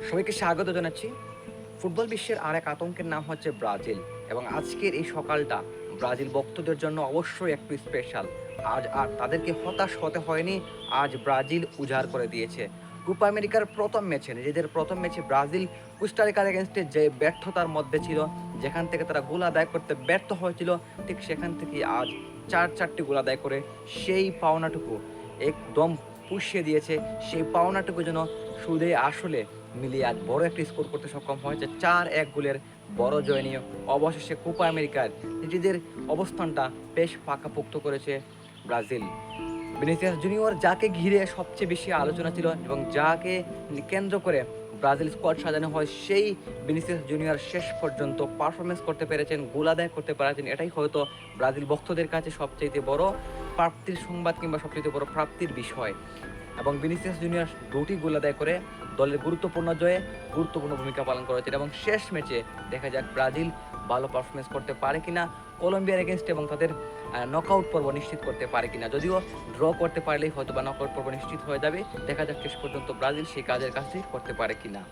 সবাইকে স্বাগত জানাচ্ছি। ফুটবল বিশ্বের আরেক আতঙ্কের নাম হচ্ছে ব্রাজিল এবং আজকের এই সকালটা ব্রাজিল ভক্তদের জন্য অবশ্যই একটু স্পেশাল। আজ আর তাদেরকে হতাশ হতে হয়নি। আজ ব্রাজিল উজাড় করে দিয়েছে। কোপা আমেরিকার নিজেদের প্রথম ম্যাচে ব্রাজিল কোস্টারিকার এগেনস্টে যে ব্যর্থতার মধ্যে ছিল, যেখান থেকে তারা গোল আদায় করতে ব্যর্থ হয়েছিল, ঠিক সেখান থেকেই আজ ৪টি গোল আদায় করে সেই পাওনাটুকু একদম পুষিয়ে দিয়েছে। সেই পাওনাটুকু যেন সুদে আসলে মিলিয়ে আজ বড় একটা স্কোর করতে সক্ষম হয়েছে। ৪-১ গোলের বড় জয় নিয়ে অবশেষে কোপা আমেরিকার নিজেদের অবস্থানটা বেশ পাকাপোক্ত করেছে ব্রাজিল। ভিনিসিয়াস জুনিয়র যাকে ঘিরে সবচেয়ে বেশি আলোচনা ছিল এবং যাকে কেন্দ্র করে ব্রাজিল স্কোয়াড সাজানো হয়, সেই ভিনিসিয়াস জুনিয়র শেষ পর্যন্ত পারফরমেন্স করতে পেরেছেন, গোল আদায় করতে পেরেছেন। এটাই হয়তো ব্রাজিল ভক্তদের কাছে সবচাইতে বড় প্রাপ্তির সংবাদ কিংবা সবচেয়ে বড় প্রাপ্তির বিষয়। এবং ভিনিসিয়াস জুনিয়র ২টি গোল আদায় করে দলের গুরুত্বপূর্ণ জয়ে গুরুত্বপূর্ণ ভূমিকা পালন করেছেন এবং শেষ ম্যাচে দেখা যাক ব্রাজিল ভালো পারফরমেন্স করতে পারে কিনা কলম্বিয়ার এগেনস্টে এবং তাদের নকআউট পর্ব নিশ্চিত করতে পারে কিনা। যদিও ড্র করতে পারলেই হয়তো বা নকআউট পর্ব নিশ্চিত হয়ে যাবে। দেখা যাক শেষ পর্যন্ত ব্রাজিল সেই কাজের কাজটি করতে পারে কিনা।